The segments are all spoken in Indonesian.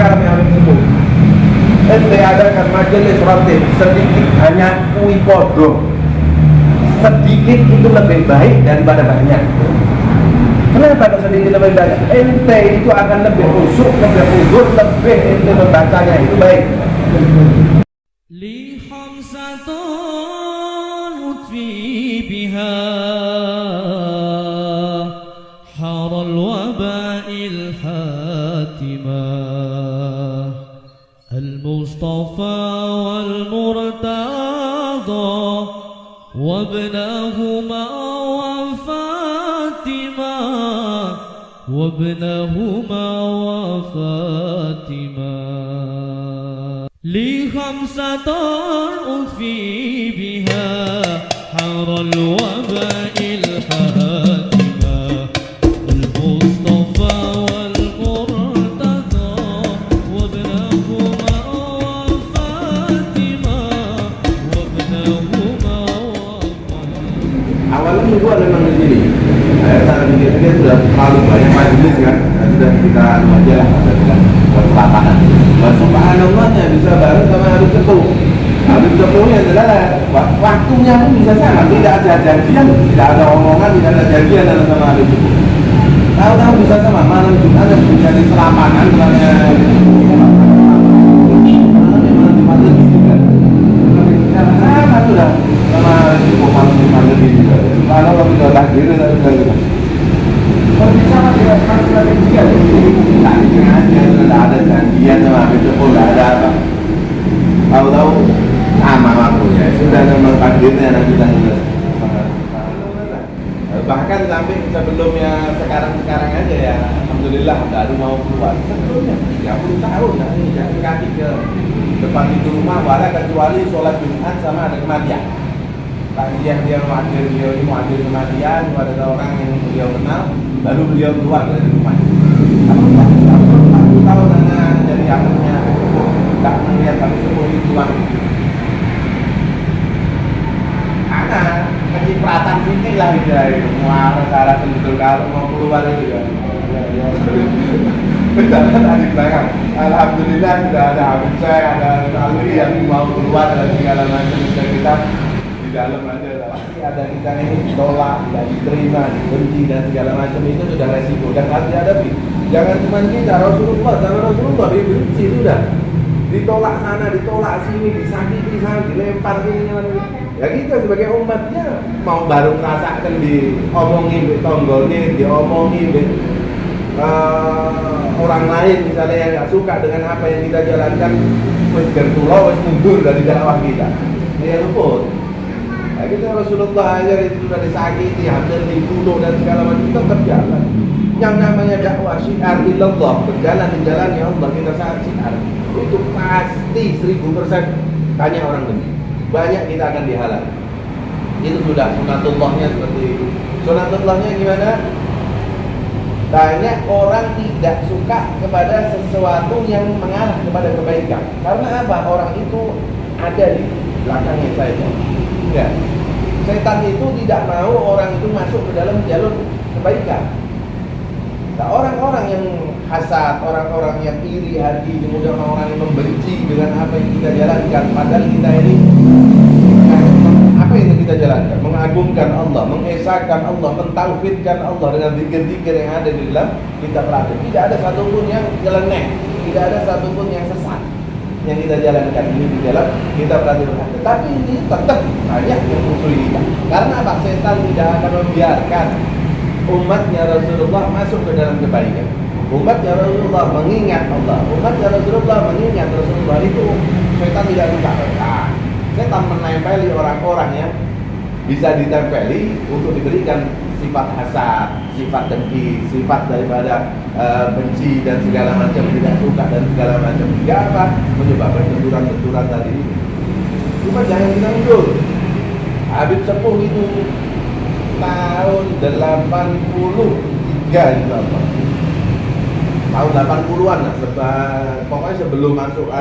kami Habib Sepuh. Ente adakan majelis rotib sedikit hanya kui podo. Sedikit itu lebih baik daripada banyak. Kenapa kalau sedikit lebih banyak? Ente itu akan lebih khusyuk, lebih huzur, lebih ente membacanya itu baik. Li khamsatun utfi biha haral waba'il hatimah al-Mustafa wal-Murtada وابنهما وفاطمة لي خمسة أطفي بها حر الوباء الحاتمة المصطفى والمرتضى وابنهما وفاطمة Awalnya itu ada memang di sini. Saya pikir sudah terlalu banyak majelis kan, sudah kita aja lah dengan lapangan. Subhanallahnya bisa bareng sama Habib Sepuh. Habib Sepuhnya adalah waktunya pun bisa sama, tidak ada janjian, tidak ada omongan, tidak ada janjian dalam sama Habib Sepuh. Tahu-tahu bisa sama malam Jumat bisa di selapangan, misalnya malam lebih juga. Sama sudah sama Habib Sepuh lebih juga. Kalau sudah takdir sudah gitu. Kalau bisa tidak harus ada janjian. Tak sengaja sudah ada janjian sama Habib Sepuh, tidak ada apa. Tahu-tahu sama waktunya sudah memang takdirnya nanti kita. Bahkan sampai sebelumnya sekarang aja ya, alhamdulillah baru mau keluar. Sebelumnya 30 tahun ini jalan kaki ke depan pintu rumah, wala kecuali sholat Jumat sama ada kematian. Takziah dia menghadir, beliau ini menghadir kematian, ada orang yang beliau kenal, baru beliau keluar dari rumah. Aku tahu karena jadi akhirnya tak melihat Habib Sepuh itu keluar. Karena kecipratan sini lah itu, muara cara betul kalau mau keluar itu ya. Misalkan adik belakang, alhamdulillah sudah ada Habib saya, ada Alwi yang mau keluar dan segala macam kita di dalam aja. Pasti ada kita ini ditolak, tidak diterima, dibenci dan segala macam itu sudah resiko dan harus dihadapi. Jangan cuma kita, Rasulullah dibenci sudah, ditolak sana, ditolak sini, disakiti sana, dilempar sini. Ya kita sebagai umatnya mau baru merasakan diomongin di tonggolnya, diomongin di orang lain misalnya yang nggak suka dengan apa yang kita jalankan, wes gertulo, wes mundur dari dakwah kita. Ya luput. Ya kita Rasulullah aja itu sudah disakiti, hampir dibunuh dan segala macam, tetap jalan. Yang namanya dakwah syiar illallah, berjalan di jalannya Allah, kita saat syiar itu pasti 1000% tanya orang demi. Banyak kita akan dihalang. Itu sudah sunatullahnya seperti itu. Sunatullahnya gimana? Banyak orang tidak suka kepada sesuatu yang mengarah kepada kebaikan. Karena apa? Orang itu ada di belakangnya saya. Enggak. Setan itu tidak mau orang itu masuk ke dalam jalur kebaikan. Nah, orang-orang yang hasad, orang-orang yang iri hati, kemudian orang yang membenci dengan apa yang kita jalankan, padahal kita ini apa yang kita jalankan? Mengagungkan Allah, mengesahkan Allah, mentauhidkan Allah dengan zikir-zikir yang ada di dalam kita berada. Tidak ada satupun yang nyeleneh, tidak ada satupun yang sesat yang kita jalankan ini di dalam kita berada. Tetapi ini tetap banyak yang musuh kita. Karena apa? Setan tidak akan membiarkan umatnya Rasulullah masuk ke dalam kebaikan. Umatnya Rasulullah mengingat Allah, umatnya Rasulullah mengingat Rasulullah itu setan tidak suka. Setan menempeli orang-orang yang bisa ditempeli untuk diberikan sifat hasad, sifat dengki, sifat daripada benci dan segala macam, tidak suka dan segala macam. Hingga apa? Menyebabkan benturan-benturan tadi ini. Cuma jangan kita mundur. Habib Sepuh itu tahun 83 itu apa? Tahun 80-an lah, pokoknya sebelum masuk,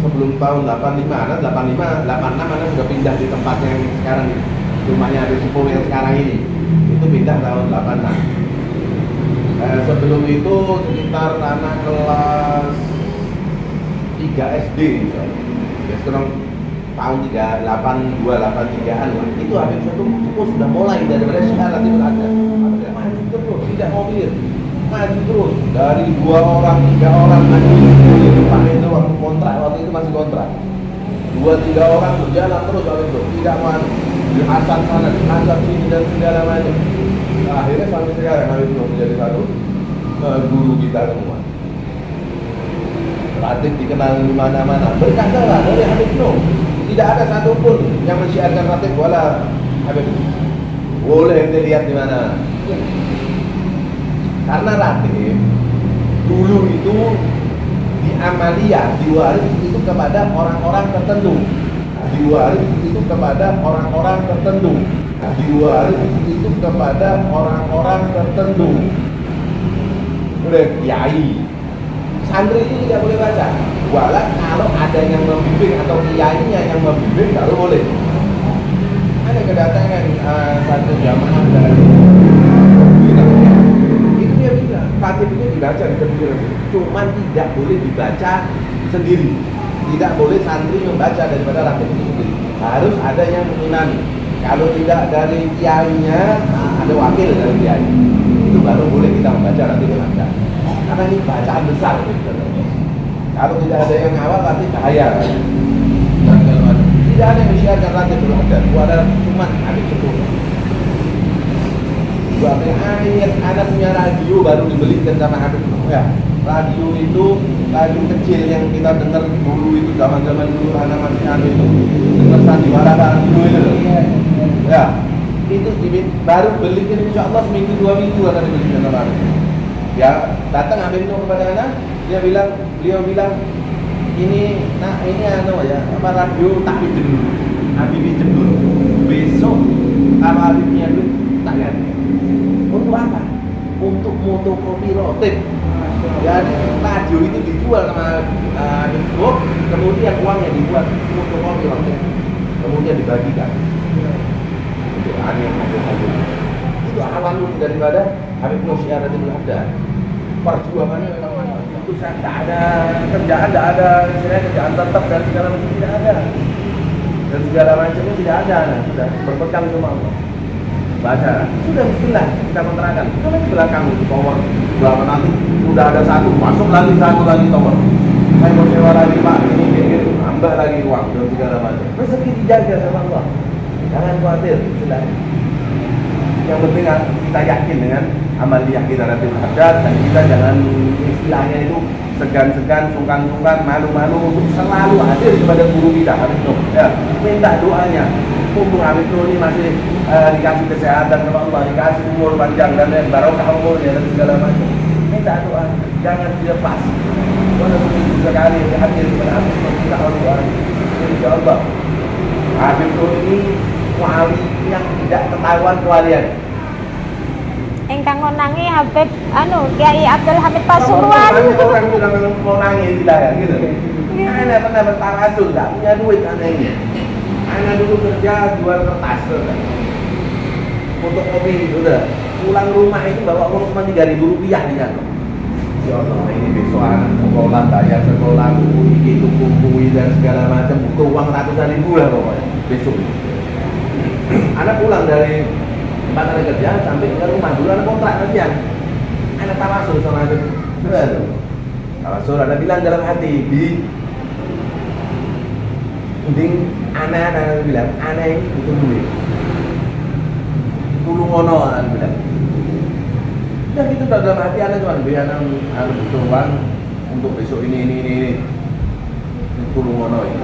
sebelum tahun 85, 86 sudah pindah di tempat yang sekarang ini. Rumahnya Habib Sepuh yang sekarang ini, itu pindah tahun 86. Sebelum itu sekitar anak kelas SD misalnya. Ya sekarang tahun 83an lah. Itu Habib Syekh sudah mulai daripada Syiah Ratibul Hadad. Maju terus, tidak mau pilih. Maju terus dari 2 orang, 3 orang maju. Itu Pak itu waktu kontrak, waktu itu masih kontrak. 2-3 orang berjalan terus Habib itu, tidak mau di Hasan sana, di Hasan sini dan segala macam. Nah, akhirnya sampai sekarang Habib itu menjadi satu guru kita semua. Ratib dikenal di mana-mana. Berkatalah dari Habib Nuh, tidak ada satupun yang mensyiarkan Ratib wala Habib Nuh. Boleh dilihat di mana. Karena Ratib dulu itu di amaliyah diwaris itu kepada orang-orang tertentu. Diwaris itu kepada orang-orang tertentu. Diwaris itu kepada orang-orang tertentu. Oleh kiai. Santri itu tidak boleh baca. Walau kalau ada yang membimbing atau kiainya yang membimbing baru boleh. Ada kedatangan satu jamaah dari itu dia bilang Ratib ini dibaca di tafsir, cuma tidak boleh dibaca sendiri. Tidak boleh santri membaca daripada Ratib itu sendiri. Harus ada yang mengimami. Kalau tidak dari kiainya, ada wakil dari kiai. Itu baru boleh kita membaca Ratib itu. Karena ini bacaan besar. Kalau tidak ada yang ngawal nanti bahaya. Tidak ada yang mensyiarkan Ratib itu ada. Ada cuma Habib Syekh. Dua akhir anak punya radio baru dibelikan sama Habib ya. Radio itu radio kecil yang kita dengar dulu itu zaman-zaman dulu anak masih Habib itu. Dengar sandiwara dulu itu. Ya. Itu baru belikan insyaallah seminggu 2 minggu akan dibelikan sama Habib. Ya, datang Habib itu kepada anak, beliau bilang ini ya, apa radio tak pinjem dulu. Habib pinjem dulu. Besok kalau Habibnya itu tak ganti. Untuk apa? Untuk fotokopi Ratib. Jadi radio itu dijual sama Habib Syekh, kemudian uangnya dibuat fotokopi Ratib, kemudian dibagikan. Untuk aneh Habib. Itu awal daripada Habib Syiah Ratibul Hadad. Perjuangannya memang itu tidak ada kerjaan, tidak ada istilahnya kerjaan tetap dan segala macam tidak ada. Dan segala macamnya tidak ada, sudah berpegang sama Allah. Baca, sudah bismillah kita menerangkan. Kalau di belakang itu tower, berapa nanti sudah ada satu, masuk lagi satu lagi tower. Saya mau sewa lagi Pak, ini tambah lagi uang dan segala macam. Rezeki dijaga sama Allah. Jangan khawatir, istilahnya. Yang penting kita yakin dengan amaliyah kita Ratibul Hadad dan kita jangan istilahnya itu segan-segan, sungkan-sungkan, malu-malu untuk selalu hadir kepada guru kita Habib Nuh. Ya, minta doanya. Mumpung Habib Nuh ini masih dikasih kesehatan sama Allah, dikasih umur panjang dan barokah umurnya dan segala macam. Minta doa, jangan dilepas. Walaupun itu sekali hadir kepada Habib Nuh, kita doa. Insyaallah Habib Nuh ini wali yang tidak ketahuan kewalian. Ingkang ngonangi Habib Kiai Abdul Hamid Pasuruan. Orang bilang mau nangis ya gitu. Anak pernah bertarasul, tak punya duit anaknya. Anak dulu kerja jual kertas, fotokopi udah. Pulang rumah itu bawa uang cuma 3.000 rupiah di sana. Ya Allah, ini besok anak sekolah, bayar sekolah, buku buku dan segala macam, butuh uang ratusan ribu lah pokoknya. Besok. Anak pulang dari tempat anak kerja sampai ke rumah dulu anak kontrak kasihan. Anak tawasul sama Habib. Tawasul ada bilang dalam hati di mending anak bilang anak ini butuh duit. Tulung ono anak bilang. Dan itu dalam hati anak cuma biar anak butuh uang untuk besok ini. Tulung ono ini.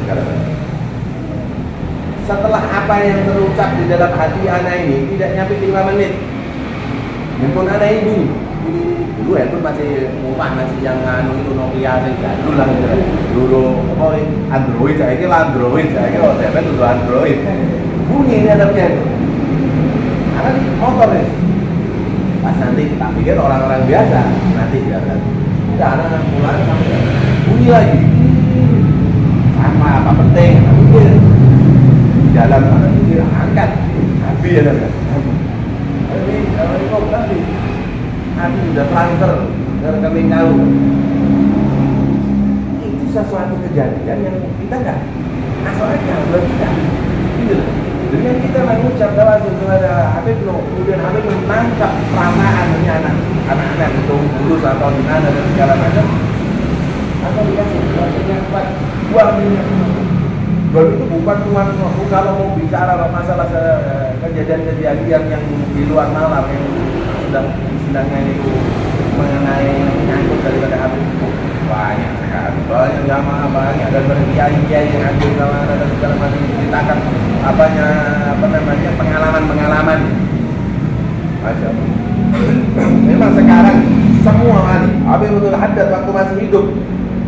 Sekarang. Setelah apa yang terucap di dalam hati anak ini tidak nyampe 5 menit, handphone anak ini bunyi. Dulu handphone masih murah, masih yang itu Nokia yang jadul lah gitu. Dulu Android, saya kira Android, dulu Android. Bunyi ini anaknya itu. Karena di motor nih. Pas nanti kita pikir orang-orang biasa, nanti biasa. Udah anak pulang sampai bunyi lagi. Apa penting? Jalan mana itu angkat habis ya kan ini kok tadi habis sudah transfer ke rekening kau itu sesuatu kejadian yang kita nggak asalnya buat kita. Gitu loh. Dengan kita mengucap tawassul kepada Habib Nuh, kemudian Habib menangkap perasaannya anak-anak itu bulus atau di mana dan segala macam, atau dikasih yang kuat buah minyak. Dan itu bukan cuma kalau mau bicara masalah kejadian-kejadian yang di luar nalar yang sedang istilahnya itu mengenai menyangkut daripada Habib itu banyak sekali, banyak jamaah, banyak dan kiai-kiai yang hadir sama dan segala macam menceritakan pengalaman-pengalaman. Masya Allah. Memang sekarang semua wali, Habib Abdul Haddad waktu masih hidup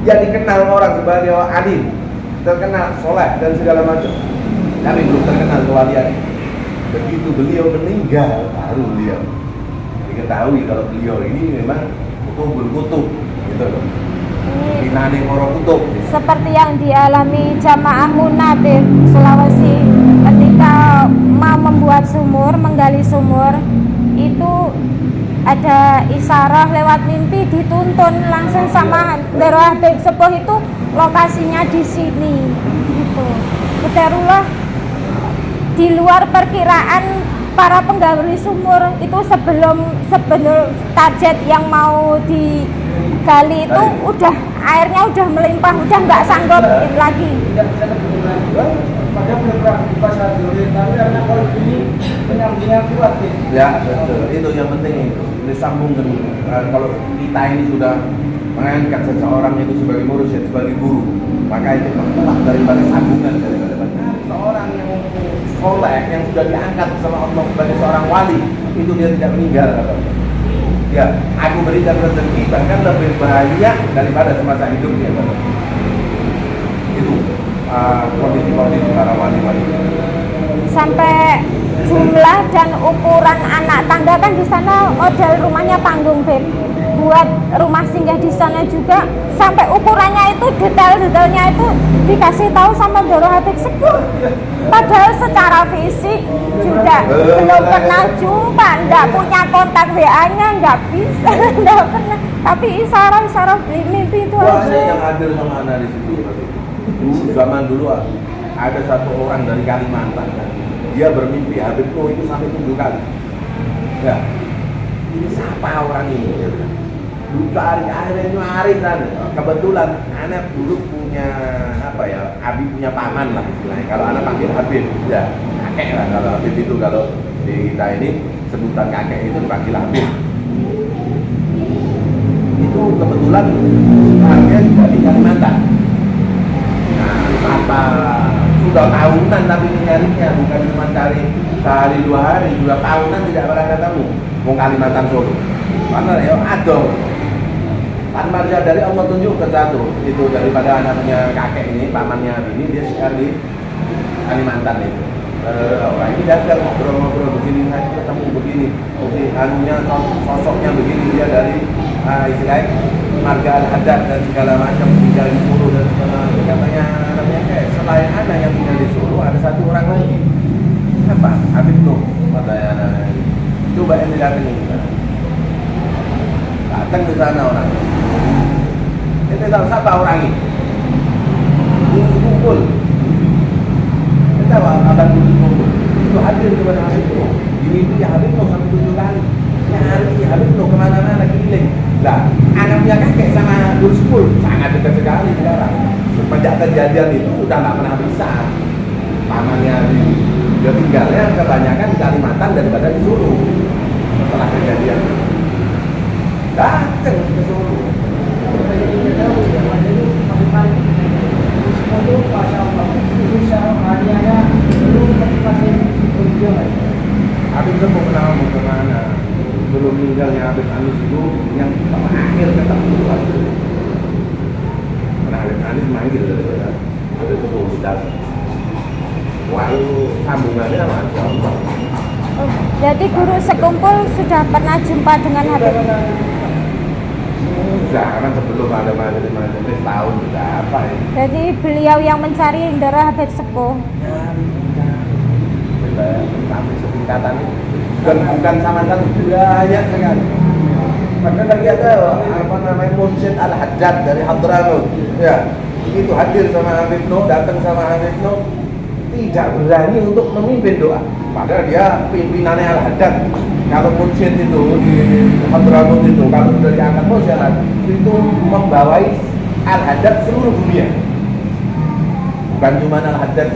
dia dikenal orang sebagai alim, terkenal soleh dan segala macam, tapi belum terkenal kewalian. Begitu beliau meninggal baru beliau diketahui kalau beliau ini memang kutub gitu loh. Binane Moro Kutub. Seperti yang dialami jamaah Munabir Sulawesi ketika mau membuat sumur, menggali sumur, itu ada isyarah lewat mimpi dituntun langsung sama Darul Habib Sepuh itu lokasinya di sini gitu. Qadarullah di luar perkiraan para penggali sumur itu sebelum target yang mau digali itu udah airnya udah melimpah, udah nggak sanggup lagi. Ya betul, itu yang penting itu disambungkan. Kalau kita ini sudah mengangkat seseorang itu sebagai mursyid, sebagai guru, maka itu menolak daripada sambungan daripada seorang yang soleh yang sudah diangkat sama Allah sebagai seorang wali, itu dia tidak meninggal. Ya, aku berikan rezeki bahkan lebih banyak daripada semasa hidupnya. Itu kondisi-kondisi para wali-wali. Sampai jumlah dan ukuran anak tangga kan di sana model rumahnya panggung, Beb. Buat rumah singgah di sana juga sampai ukurannya itu detail-detailnya itu dikasih tahu sama Darul Habib Sepuh. Padahal secara fisik juga belum pernah jumpa, enggak punya kontak WA-nya, enggak bisa, enggak pernah. Tapi isyarat mimpi itu Banyak yang hadir sama anak di situ. Zaman dulu ada satu orang dari Kalimantan, dia bermimpi Habib Nuh itu sampai 7 kali. Ya, ini siapa orang ini? Dia bilang. Akhirnya nyari kan. Kebetulan anak dulu punya Habib punya paman lah istilahnya. Kalau anak panggil Habib, ya kakek lah. Kalau Habib itu kalau di kita ini sebutan kakek itu dipanggil Habib. Itu kebetulan sebenarnya juga di Kalimantan. Nah, apa sudah tahunan tapi mencarinya bukan cuma cari sehari 2 hari, sudah tahunan tidak pernah ketemu. Mau Kalimantan Solo. Karena ya ada tanpa dari Allah tunjuk ke satu itu daripada anaknya kakek ini, pamannya ini dia sekali Kalimantan itu. Orang ini datang ngobrol-ngobrol begini, saya ketemu begini, anunya sosoknya begini, dia dari istilahnya marga Al-Haddad dan segala macam tinggal di Solo dan segala macam. Katanya namanya selain anak yang tinggal di Solo ada satu orang lagi. Apa? Habib Nuh katanya anak. Coba yang didatangi. Datang ke sana orang. Kita tahu siapa orang ini. Kumpul. Kita tahu abang kumpul. Itu hadir kepada Habib Nuh. Ini itu ya Habib Nuh sampai 7 kali. Nyari Habib Nuh kemana-mana keliling. Lah, anaknya kakek sama Gus Pul sangat dekat sekali sekarang. Semenjak kejadian itu udah nggak pernah bisa. Pamannya dia tinggalnya kebanyakan di Kalimantan daripada di Solo. Setelah kejadian datang ke Solo. Habib itu mau kenal mau kemana? Belum meninggalnya Habib Anis itu yang terakhir ketemu waktu. Karena Habib Anis manggil daripada Habib itu datang. Wah, sambungannya Masya Allah. Jadi guru sekumpul sudah pernah jumpa dengan Habib? Kan sebelum ada majelis tahun sudah apa ya? Jadi beliau yang mencari Darul Habib Sepuh. Sampai setingkatan dan bukan sama satu, banyak sekali. Padahal lagi ada mursyid Al-Haddad dari Hadramaut. Ya, begitu hadir sama Habib Noh, datang sama Habib Noh, tidak berani untuk memimpin doa. Padahal dia pimpinannya Al-Haddad. Kalau mursyid itu di Hadramut itu, kalau sudah diangkat musyarat, itu membawai Al-Haddad seluruh dunia. Bukan cuma Al-Haddad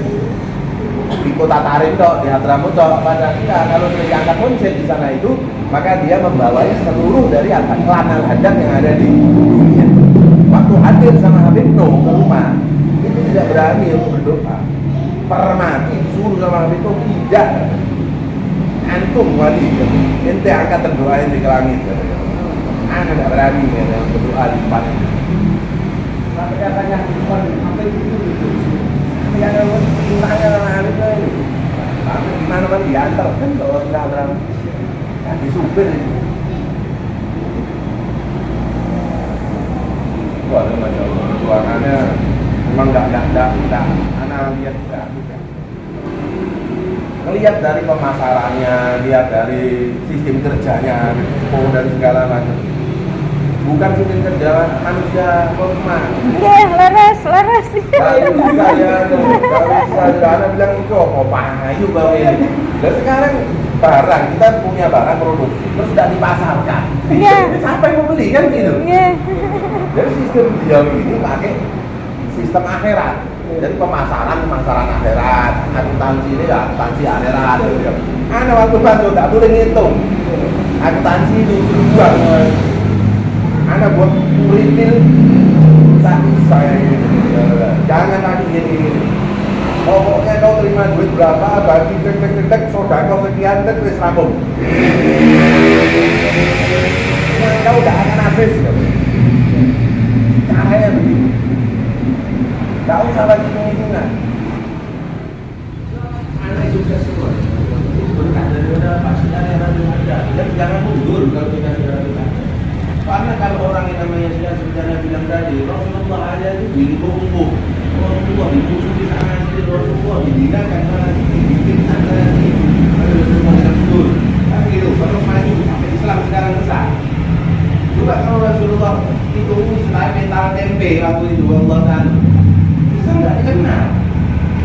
di kota Tarim toh, di Hadramut toh, pada kita kalau sudah diangkat mursyid di sana itu, maka dia membawai seluruh dari klan Al-Haddad yang ada di dunia. Waktu hadir sama Habib Noh ke rumah, itu tidak berani untuk berdoa. Permati disuruh sama Habib Noh, tidak. Antum wali, ente angkat terdoain di ke langit. Anak tidak berani berdoa di depan. Sampai katanya sampai itu sampai ada tunanya sama Habib Noh ini. Sampai gimana kan diantar kan kalau tidak berani. Ganti supir itu. Wah, Masya Allah, ruangannya memang nggak, anak lihat juga. Lihat dari pemasarannya, lihat dari sistem kerjanya, dan segala macam. Bukan sistem kerja manusia normal. Iya, leres. Kalau saya tuh, kalau anak bilang itu, oh pahayu bang ini. Dan sekarang barang, kita punya barang produksi, terus tidak dipasarkan. Iya. Siapa yang mau beli kan gitu? Iya. Jadi sistem beliau ini pakai sistem akhirat. Jadi pemasaran akhirat, akuntansi ini ya akuntansi akhirat. Anak waktu masuk tak boleh ngitung. Akuntansi itu buang. Anak buat kuritil tak bisa ini. Jangan lagi ini. Pokoknya kau terima duit berapa, bagi tek sodako sekian terus rampung. Kau tidak akan habis. Caranya begitu. Tak usah lagi hitung-hitungan. Anak sukses semua. Berkat daripada pastinya yang ada. Jadi jangan mundur kalau kita sudah ada. Karena kalau orang yang namanya sudah sebenarnya bilang tadi, Rasulullah ada itu dilumpuh. Rasulullah ditusuk di sana sini, Rasulullah didinakan sana sini, dibikin sana sini. Lalu Rasulullah yang mundur. Kan gitu, baru maju sampai Islam sekarang besar. Juga kalau Rasulullah itu selain mental tempe waktu itu Allah kan. Islam tidak dikenal.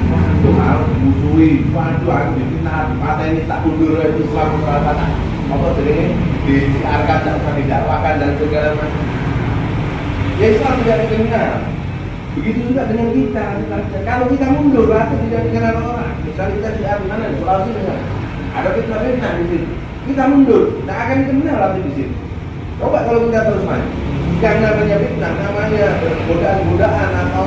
Waduh harus dimusuhi, waduh harus difitnah, pateni tak mundur itu Islam serata. Apa jadi disiarkan dan usah didakwakan dan segala macam. Ya Islam tidak dikenal. Begitu juga dengan kita. Kalau kita mundur, berarti tidak dikenal orang. Misalnya kita siar di mana? Di Sulawesi dengan ada fitnah di sini. Kita mundur, tidak akan dikenal lagi di sini. Coba kalau kita terus maju. Yang namanya fitnah, namanya godaan-godaan atau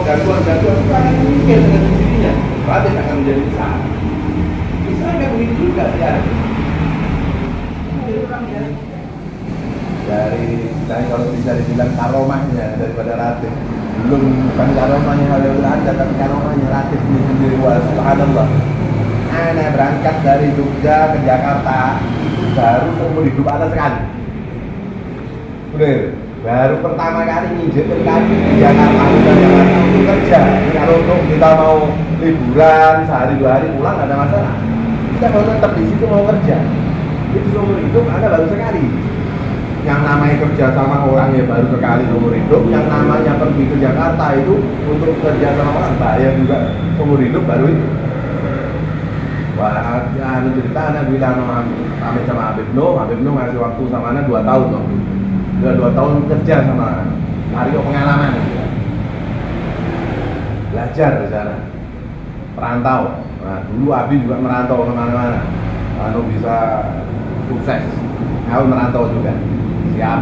gangguan-gangguan itu akan mungkin dengan dirinya. Berarti akan menjadi besar. Islam kan begitu juga ya. Dari istilahnya kalau bisa dibilang karomahnya daripada ratib, belum bukan karomahnya Habib ada, tapi karomahnya ratib ini sendiri. Wa subhanallah, anak berangkat dari Jogja ke Jakarta itu baru seumur hidup atas sekali. Bener, baru pertama kali nginjekin kaki di Jakarta untuk kerja. Kalau untuk kita mau liburan sehari dua hari pulang nggak ada masalah. Kita mau tetap di situ mau kerja. Itu seumur hidup Anda baru sekali. Yang namanya kerja sama orang ya baru sekali seumur hidup. Yang namanya pergi ke Jakarta itu untuk kerja sama orang bayar juga seumur hidup baru itu. Wah, anu cerita anak bilang kami sama Habib Noh ngasih waktu sama anak 2 tahun loh. Udah 2 tahun kerja sama hari pengalaman gitu. Belajar di sana. Perantau. Nah, dulu Abi juga merantau kemana-mana. Anu bisa sukses. Aku merantau juga. Siap.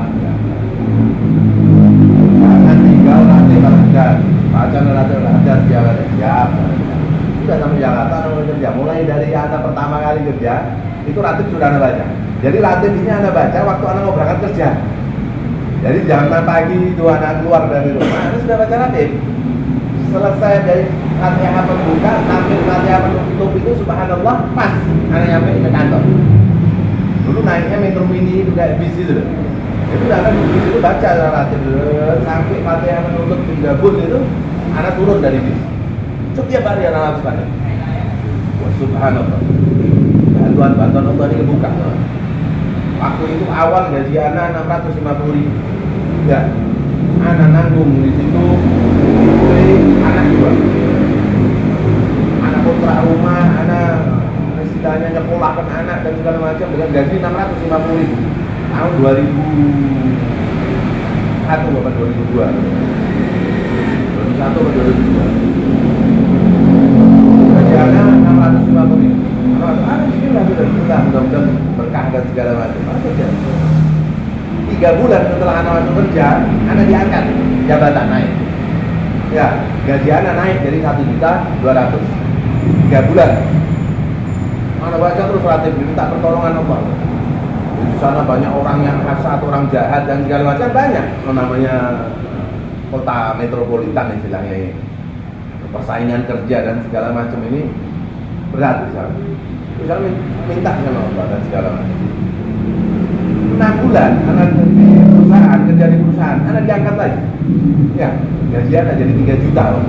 Jangan tinggal latih kerja. Baca latih siap. Sudah sampai Jakarta kerja. Mulai dari anak pertama kali kerja, itu ratib sudah Anda baca. Jadi ratib ini Anda baca waktu Anda mau berangkat kerja. Jadi jam pagi itu anak keluar dari rumah, Anda sudah baca ratib. Selesai dari Fatihah pembuka sampai Fatihah penutup itu subhanallah pas Anda nyampe ke kantor. Dulu naiknya metro mini itu kayak bis itu. Itu anak bis itu baca ratib sampai Fatihah penutup di gabut itu, anak turun dari bis. Setiap hari anak harus baca. Wah subhanallah. Bantuan Allah ini kebuka. Waktu itu awal gaji anak 650.000. Ya, anak nanggung di situ gaji 650.000 tahun 2001 apa 2002 atau 2002 gajiannya 650.000. Bismillah sudah mudah-mudahan berkah dan segala macam. Masuk ya. 3 bulan setelah anak masuk kerja, anak diangkat, jabatan naik. Ya, gaji anak naik dari 1.200.000. 3 bulan. Anak baca terus relatif minta pertolongan Allah. Di sana banyak orang yang hasad, orang jahat dan segala macam banyak. Namanya kota metropolitan istilahnya ini. Persaingan kerja dan segala macam ini berat di sana. Terus saya minta sama Allah dan segala macam. 6 bulan anak di perusahaan, kerja di perusahaan, anak diangkat lagi. Ya, gajian jadi 3 juta.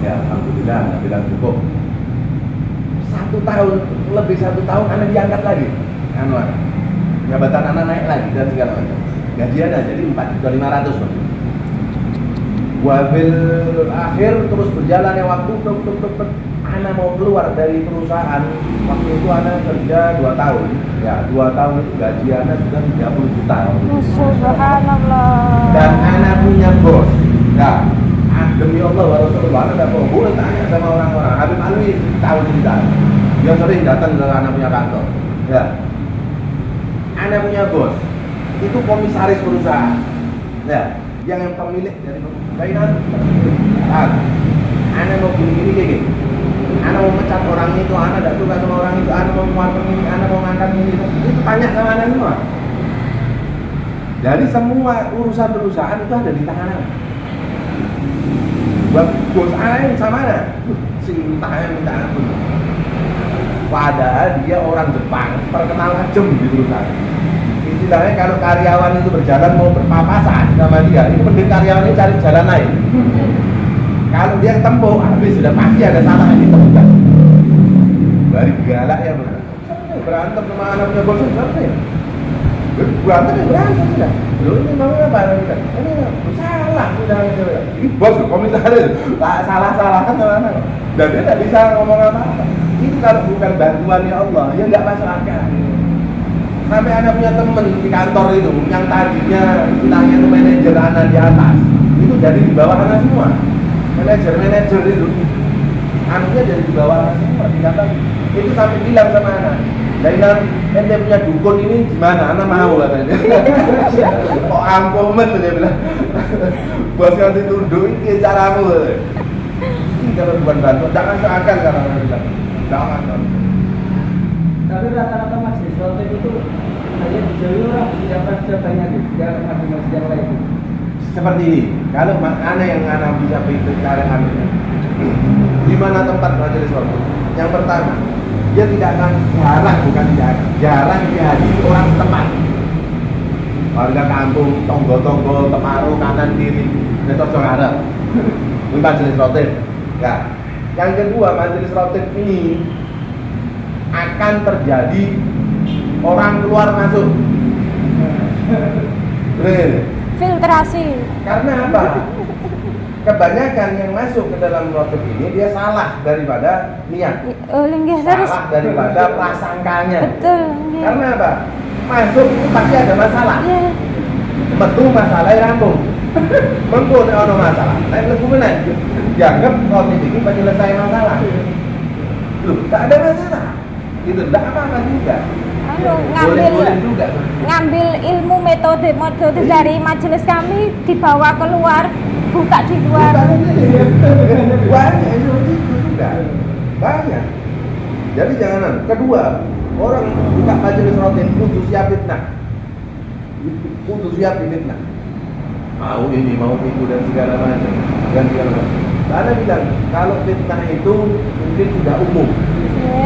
Ya, alhamdulillah, anak bilang cukup. 1 tahun, lebih 1 tahun anak diangkat lagi. Jabatan anak naik lagi dan segala macam. Gajian jadi 4.500.000. Wabil akhir terus berjalannya waktu, anak mau keluar dari perusahaan. Waktu itu anak kerja 2 tahun. Ya, 2 tahun itu gaji anak sudah 30 juta. Subhanallah. Dan anak punya bos. Ya, demi Allah wa Rasulullah, anak tidak boleh tanya sama orang-orang. Habib Alwi tahu cerita. Dia sering datang ke anak punya kantor. Ya, anak punya bos. Itu komisaris perusahaan. Ya, yang pemilik dari perusahaan. Anak mau gini. Anak mau mecat orang itu, anak tidak suka sama orang itu, anak mau mengeluarkan ini, anak mau ngangkat ini. Itu tanya sama anak semua. Dari semua urusan perusahaan itu ada di tangan anak. Bos anak yang sama anak, minta ampun. Padahal dia orang Jepang, terkenal ajem di perusahaan. Istilahnya kalau karyawan itu berjalan mau berpapasan sama dia, itu mending karyawan ini cari jalan lain. Kalau dia tempuh, habis sudah pasti ada salah yang ditemukan. Dari galak ya benar. Berantem sama anaknya bosnya berapa ya? Berantem sudah. Loh ini mau apa? Ini salah sudah. Ini bos komisaris, salah kan sama anak. Dan dia tidak bisa ngomong apa-apa. Itu kalau bukan bantuan ya Allah, ya nggak masuk akal. Sampai anak punya temen di kantor itu, yang tadinya istilahnya itu manajer anak di atas, itu jadi di bawah anak semua. Manajer itu anaknya jadi di bawah semua di kantor. Itu sampai bilang sama anak, Dailan, ente punya dukun ini gimana? Anak mau katanya. Kok ampumen dia bilang. Bos ngasih tunduk ini caramu. Ini kalau bukan bantuan, jangan seakan karena orang bilang. Jangan. Tapi rata-rata masjid waktu itu hanya dijauhi orang, tidak pada banyak di masjid yang lain. Seperti ini, kalau anak yang anak bisa pintu cara ambilnya, di mana tempat majelis waktu? Yang pertama, dia tidak akan jarang dihadiri orang tempat. Warga kampung, tonggo-tonggo, temaru, kanan kiri, besok Arab. Ini majelis rutin. Ya. Yang kedua, majelis rutin ini akan terjadi orang keluar masuk. Filtrasi. Karena apa? Kebanyakan yang masuk ke dalam rotib ini dia salah daripada niat. Salah daripada prasangkanya. Betul. Karena apa? Masuk itu pasti ada masalah. Yeah. Betul masalah rampung. Mengko nek ono masalah. Nek mlebu meneh dianggap rotib ini penyelesaian masalah. Loh, tak ada masalah. Itu enggak apa-apa juga. Ngambil ilmu metode dari majelis kami, dibawa keluar, buka di luar. Banyak itu juga. Banyak. Jadi jangan. Kedua, orang buka majelis rutin kudu siap fitnah. Kudu siap fitnah. Mau ini, mau itu dan segala macam. Karena bilang kalau fitnah itu mungkin sudah umum.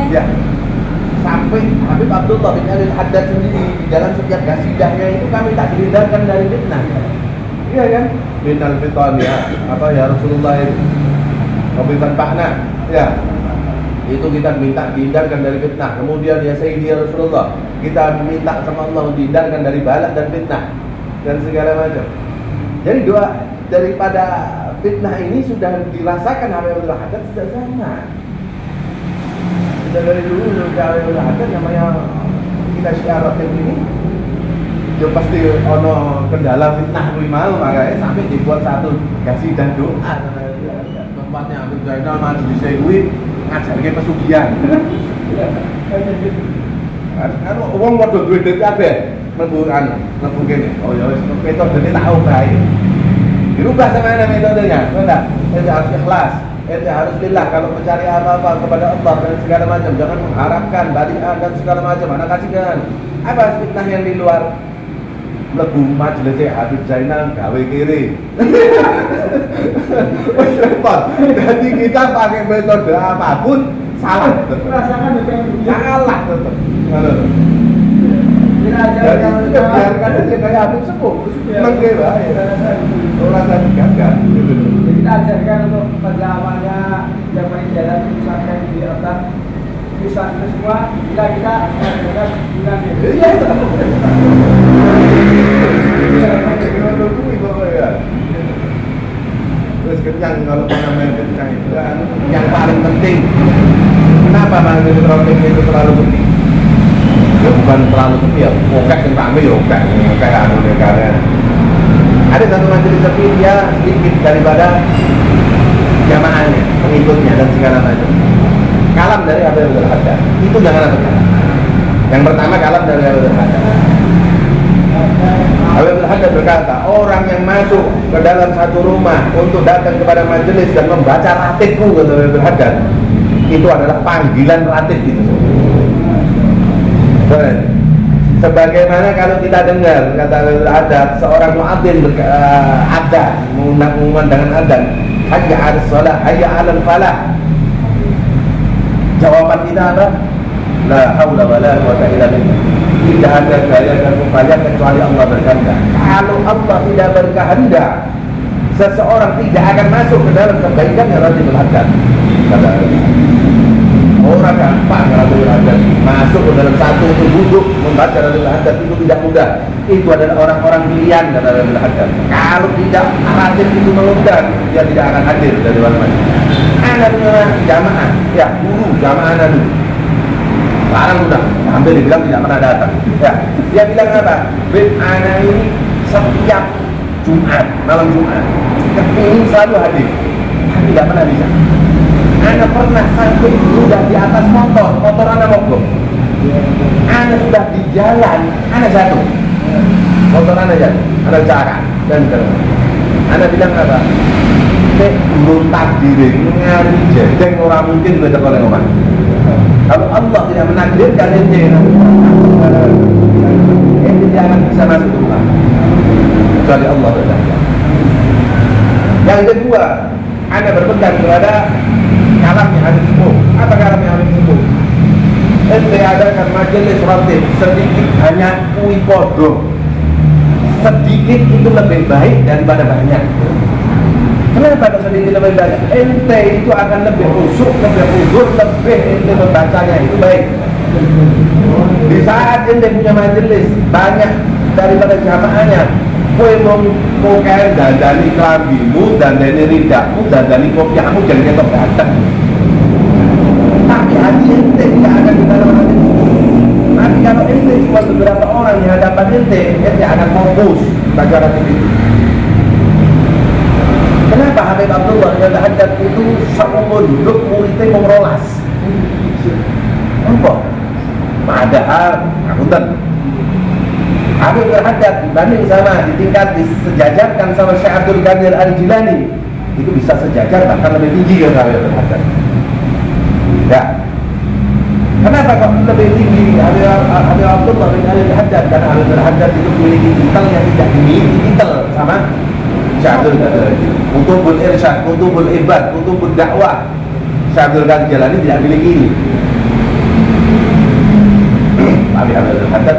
Ya. Sampai Habib Abdullah bin Ali Al-Haddad sendiri di dalam setiap gasidahnya itu kami tak dihindarkan dari fitnah. Iya kan? Minal fitan ya, apa ya Rasulullah itu Wabitan Pakna ya, itu kita minta dihindarkan dari fitnah. Kemudian ya Sayyidi Rasulullah, kita minta sama Allah dihindarkan dari balak dan fitnah dan segala macam. Jadi doa daripada fitnah ini sudah dirasakan Habib Al-Haddad sejak zaman. Dari dulu sudah ada namanya kita syiar Ratib ini ya pasti ono kendala fitnah kuwi mau, makanya sampai dibuat satu kasih dan doa tempatnya Habib Zainal majelis kuwi ngajarke pesugihan. Kan wong padha duwe duit kabeh mlebu kene. Oh ya wis metodene tak obahi. Dirubah sama metodenya, enggak? Ente harus ikhlas, ente harus lillah kalau mencari apa-apa kepada Allah dan segala macam, jangan mengharapkan balikan dan segala macam, anak kasihkan. Apa fitnah yang di luar? Mlebu majelis Habib Zainal gawe kiri. Wis repot. Jadi kita pakai metode apapun salah. Rasakan Salah tetap. Jadi Jadi biarkan aja kayak Habib Sepuh, mengke bae. Ora usah digagal gitu. Jadi kita ajarkan untuk pendalamannya yang paling jalan misalkan di otak bisa itu semua kita melakukan bulan ini. Iya itu. Terus kencang kalau namanya kencang itu yang paling penting. Kenapa majelis Ratib itu terlalu penting? Ya bukan terlalu penting ya, oke yang rame ya oke kayak anu negara. Ada satu majelis tapi dia sedikit daripada jamaahnya, pengikutnya dan segala macam. Kalam dari Habib Al-Haddad itu jangan ada kalam. Yang pertama kalam dari Habib Al-Haddad. Habib Al-Haddad berkata, orang yang masuk ke dalam satu rumah untuk datang kepada majelis dan membaca ratibku, kata Habib Al-Haddad, itu adalah panggilan ratib itu. Sebagaimana kalau kita dengar kata Habib Al-Haddad, seorang muadzin adzan, mengumandangkan adzan, hayya 'alas shalah, hayya 'alal falah. Jawaban kita apa? La haula wala quwwata illa billah. Tidak ada daya dan upaya kecuali Allah berkehendak. Kalau Allah tidak berkehendak, seseorang tidak akan masuk ke dalam kebaikan yang Ratib Al-Haddad. Orang gampang Ratib Al-Haddad masuk ke dalam satu untuk duduk membaca Ratib Al-Haddad itu tidak mudah. Itu adalah orang-orang pilihan kata Ratib Al-Haddad. Kalau tidak Ratib itu mengundang, dia tidak akan hadir dari mana-mana. Anak jamaah, ya guru jamaah dulu. Sekarang udah hampir dibilang tidak pernah datang. Ya, dia bilang apa? Anak ini setiap Jumat, malam Jumat, kepingin selalu hadir, tapi tidak pernah bisa. Anak pernah sampai sudah di atas motor anak mogok. Anak sudah di jalan, anak jatuh. Motor anak jatuh, anak cakap dan segala. Anak bilang apa? Belum takdir ngari jedeng orang mungkin kita oleh orang. Kalau Allah tidak menakdirkan ente tidak akan bisa masuk ke rumah kecuali Allah berkata. Yang kedua, Anda berpegang kepada kalamnya Habib Sepuh. Apa kalamnya Habib Sepuh? Ente adakan majelis ratib sedikit hanya kui podo. Sedikit itu lebih baik daripada banyak. Kenapa kalau sedikit lebih banyak? Ente itu akan lebih khusyuk, lebih hudur, lebih ente membacanya itu baik. Di saat ente punya majelis banyak daripada jamaahnya, kue mau kayak dandani kelambimu, dandani ridakmu, dandani kopiahmu, jangan ketok datang. Tapi hati ente tidak akan di dalam hati. Tapi kalau ente cuma beberapa orang di hadapan ente akan fokus baca ratib itu. Kenapa Habib Abdullah yang Al-Haddad itu sama duduk muridnya mengerolas? Apa? Padahal, akuntan Habib Al-Haddad dibanding sama di tingkat disejajarkan sama Syekh Abdul Qadir Al-Jilani, itu bisa sejajar bahkan lebih tinggi dari Habib Al-Haddad. Ya. Kenapa kok lebih tinggi Habib Abdullah bin Al-Haddad? Karena Habib Al-Haddad itu memiliki titel yang tidak dimiliki titel sama Syekh Abdul Qadir. Kutubul Irsyad, Kutubul Ibad, Kutubul Dakwah, Syekh Abdul Qadir Jilani tidak memiliki ini. Tapi Habib Al-Haddad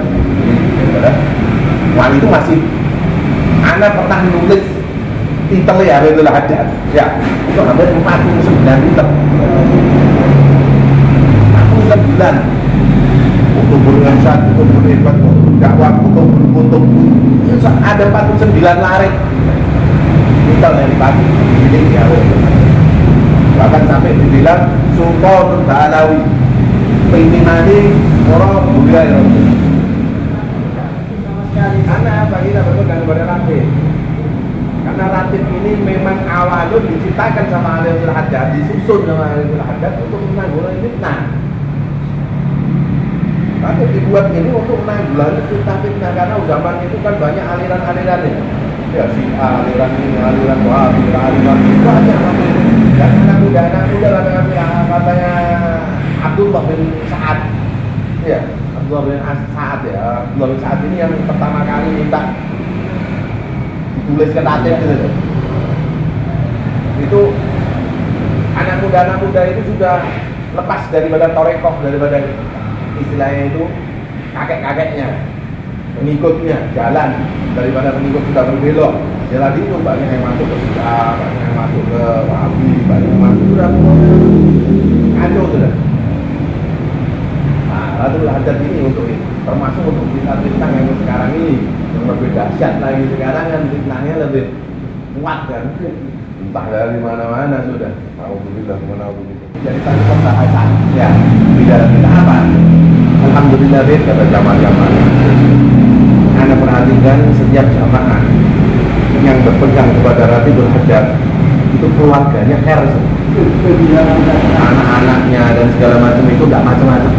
wali itu masih. Anak pernah nulis titelnya Habib Al-Haddad. Ya, itu hampir 49 titel. 49. Kutubul Irsyad, Kutubul Ibad, Kutubul Dakwah, Kutub. Itu ada 49 larik. Titel yang dipakai milik ya. Bahkan sampai dibilang Sultan Ba'alawi pimpinan orang budaya sama sekali. karena apa kita betul daripada ratib. Karena ratib ini memang awalnya diciptakan sama Alaihi Hajjat, disusun sama Alaihi Hajjat untuk menanggulangi fitnah. Ratib dibuat ini untuk menanggulangi fitnah-fitnah karena zaman itu kan banyak aliran-alirannya. Ya si aliran ini, aliran Wahabi, aliran itu banyak namanya. Dan anak muda katanya Abdullah bin Sa'ad. Ya, Abdullah bin Sa'ad ya. Abdullah bin Sa'ad ini yang pertama kali minta dituliskan ratib gitu. Itu anak muda itu sudah lepas daripada torekoh, daripada istilahnya itu kakek-kakeknya, pengikutnya jalan daripada pengikut sudah berbelok. Jadi itu banyak yang masuk ke Syiah, banyak yang masuk ke Wahabi, banyak yang masuk sudah kacau sudah. Nah, lalu Hajjat ini untuk itu, termasuk untuk fitnah-fitnah yang sekarang ini yang lebih dahsyat lagi. Sekarang kan fitnahnya lebih kuat kan, entah dari mana-mana sudah. Alhamdulillah, jadi tadi pembahasan ya di dalam kita apa? Alhamdulillah kata jamaah-jamaah. Anda perhatikan setiap jamaah yang berpegang kepada Ratibul Hajjat itu keluarganya khair, anak-anaknya dan segala macam itu tidak macam-macam.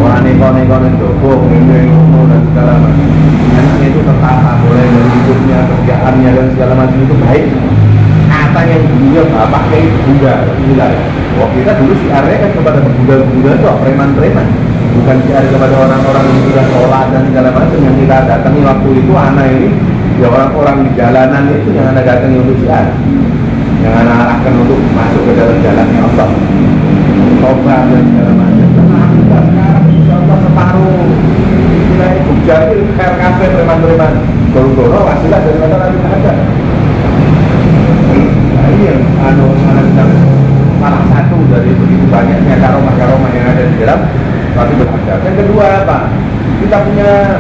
Orang neko-neko dogong, ngomong dan segala macam. Anaknya itu tertata, mulai dari hidupnya, kerjaannya dan segala macam itu baik. Kata yang dulunya bapaknya itu Buddha, gila. Wah kita dulu siarnya kan kepada Buddha itu preman-preman. Bukan siar kepada orang-orang yang sudah sholat dan segala macam yang kita datangi waktu itu. Anak ini ya orang-orang di jalanan itu yang Anda datangi untuk siar, yang Anda arahkan untuk masuk ke dalam jalannya Allah, tobat dan segala macam. Karena kita sekarang insya Allah separuh istilahnya Buddha itu khair kafe preman-preman goro-goro wasilah daripada Nabi Muhammad. Nah ini yang salah satu dari begitu banyaknya karomah-karomah yang ada di dalam Ratibul Hajjat. Yang kedua apa? Kita punya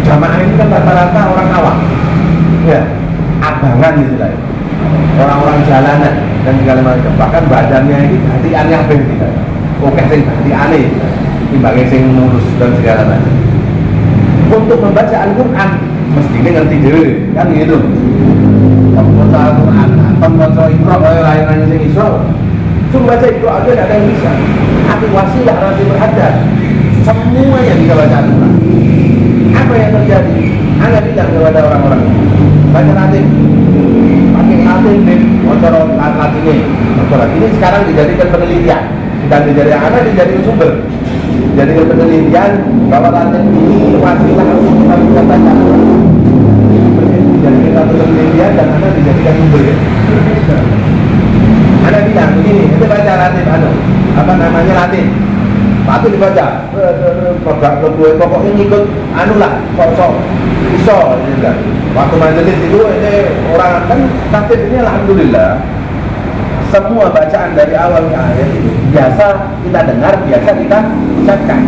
jamaah ini kan rata-rata orang awam, ya, abangan istilahnya, orang-orang jalanan dan segala macam. Bahkan badannya ini hatiannya apa kita? Oke, sing hatiane, timbangnya sing mulus dan segala macam. Untuk membaca Al-Quran mestinya ngerti dulu, kan gitu. Membaca Al-Quran, membaca Iqra, lain-lainnya sing iso. Membaca Iqra aja tidak ada yang bisa. Tapi wasilah Ratibul Hajjat semua yang bisa baca Al-Quran. Apa yang terjadi? Anda bilang kepada orang-orang baca Ratib, pakai Ratib deh, motor Ratibnya. Motor ini sekarang dijadikan penelitian, dan dijadikan sumber, dijadikan penelitian bahwa Ratib ini wasilah untuk kita bisa baca. Dijadikan satu penelitian dan Anda dijadikan sumber. Anda bilang begini, itu baca Ratib apa namanya Ratib. Patut dibaca, pokoknya ngikut kosong, iso, gitu. Waktu majelis itu orang kan Ratib ini alhamdulillah semua bacaan dari awal ke akhir itu biasa kita dengar, biasa kita ucapkan,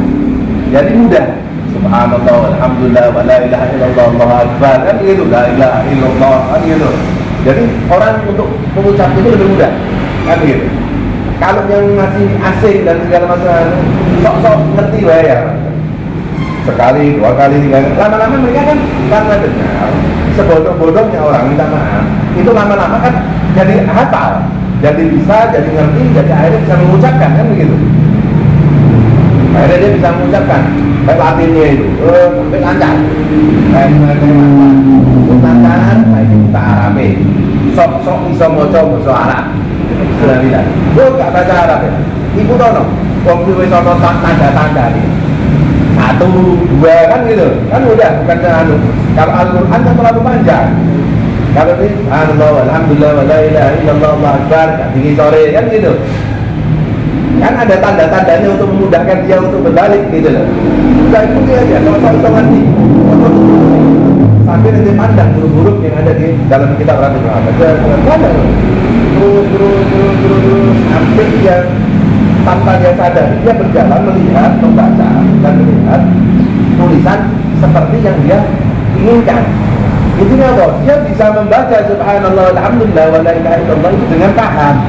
jadi mudah. Subhanallah, alhamdulillah, wa la ilaha illallah, Allahu akbar, kan gitu, la ilaha illallah, kan gitu. Jadi orang untuk mengucap itu lebih mudah, kan gitu. Kalau yang masih asing dan segala macam, sok-sok ngerti lah ya. Sekali, dua kali, tiga kali. Lama-lama mereka kan karena dengar sebodoh-bodohnya orang minta maaf, itu lama-lama kan jadi hafal, jadi bisa, jadi ngerti, jadi akhirnya bisa mengucapkan kan begitu. Akhirnya dia bisa mengucapkan baik latinnya itu, sampai lancar, baik lancar, baik kita Arabe, sok-sok bisa ngocok bahasa Arab. Sudah bilang, gue gak baca Arab ya. Ibu tono, waktu itu tanda-tanda nih. 1, 2 kan gitu, kan udah bukan anu. Kalau Al-Quran kan terlalu panjang. Kalau ini, Subhanallah, alhamdulillah, wa la ilaha illallah, Allahu akbar, tinggi sore kan gitu. Kan ada tanda-tandanya untuk memudahkan dia untuk berbalik gitu loh. Udah ikuti aja, sok-sok nanti. Sampai nanti pandang huruf-huruf yang ada di dalam kitab Ratibul Hajjat. Terus sampai dia tanpa dia sadar dia berjalan melihat, membaca dan melihat tulisan seperti yang dia inginkan. Intinya apa? Dia bisa membaca Subhanallah, alhamdulillah, wa la ilaha illallah itu dengan paham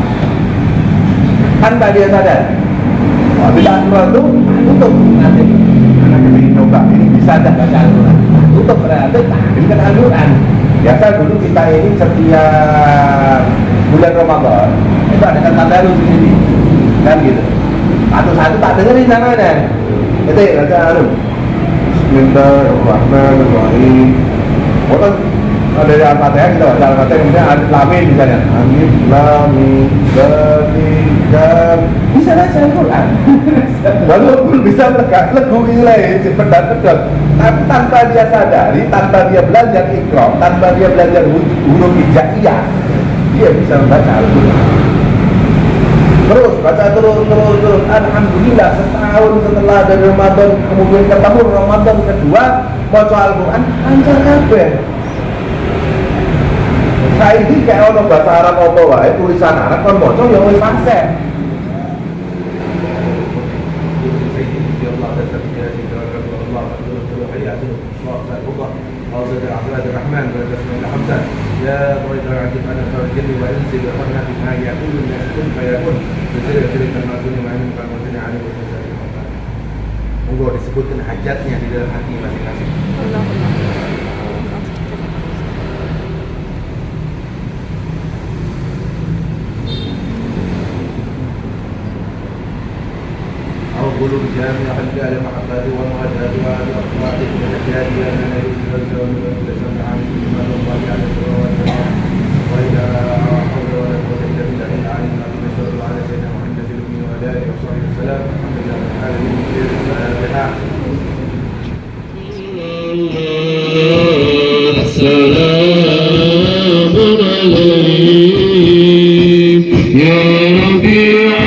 tanpa dia sadar. Bila Al-Quran itu tutup nanti anak ingin coba ini bisa tidak baca Al-Quran, tutup berarti tampilkan Al-Quran. Biasa dulu kita ini setiap bulan Ramadan itu ada kata baru di sini kan gitu, satu-satu tak dengerin namanya itu baca Al-Quran Bismillahirrahmanirrahim. Orang ada di Al-Fatihah kita baca Al-Fatihah kemudian alif lam mim misalnya alif lam mim bisa baca Al-Quran walaupun bisa tegak legu ilai pedang-pedang, tapi tanpa dia sadari, tanpa dia belajar ikram, tanpa dia belajar huruf hijaiyah, dia bisa membaca Al-Quran. Terus baca terus. Alhamdulillah setahun setelah dari Ramadan kemudian ketemu Ramadan kedua baca Al-Quran lancar kabeh. Saiki kayak ono bahasa Arab apa wae tulisan Arab kon maca ya wis fasih. يا طريق العجب أنا فرجل وأنزل وقرنا بما يقول الناس كن فيكون بسير تلك المسؤول وعلم كالمسؤول عليه وسلم. Monggo disebutkan hajatnya di dalam hati masing-masing. قلوب جامعة الجال محبات والمغدات وعلى أخلاق الحجاج أنا نريد الزوج والتسمع عن إجمال الله على الصلوات وإلى حول ولا قوة إلا بالله العلي العظيم صلى الله على سيدنا محمد الأمي وعلى آله وصحبه وسلم الحمد لله رب العالمين السلام عليك يا ربيع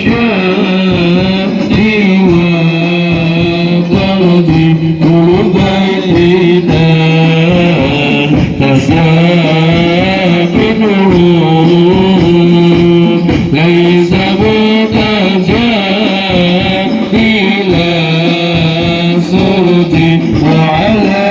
شهدي وقلبي مبينا تساكنه ليس متجا إلى صوتي وعلى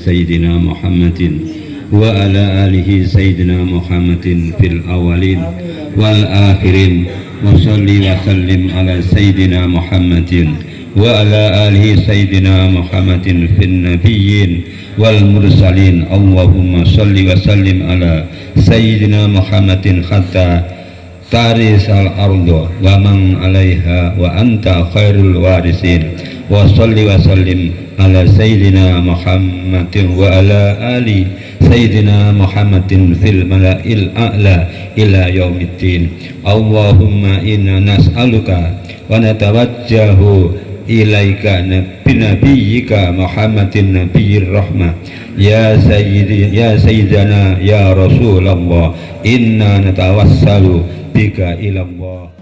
سيدنا محمد وعلى آله سيدنا محمد في الأولين والآخرين وصلي وسلم على سيدنا محمد وعلى آله سيدنا محمد في النبيين والمرسلين اللهم صل وسلم على سيدنا محمد حتى ترث الأرض ومن عليها وأنت خير الوارثين وصل وسلم على سيدنا محمد وعلى آل سيدنا محمد في الملأ الأعلى إلى يوم الدين اللهم إنا نسألك ونتوجه إليك بنبيك محمد نبي الرحمة يا سيدنا يا رسول الله إنا نتوسل بك إلى الله.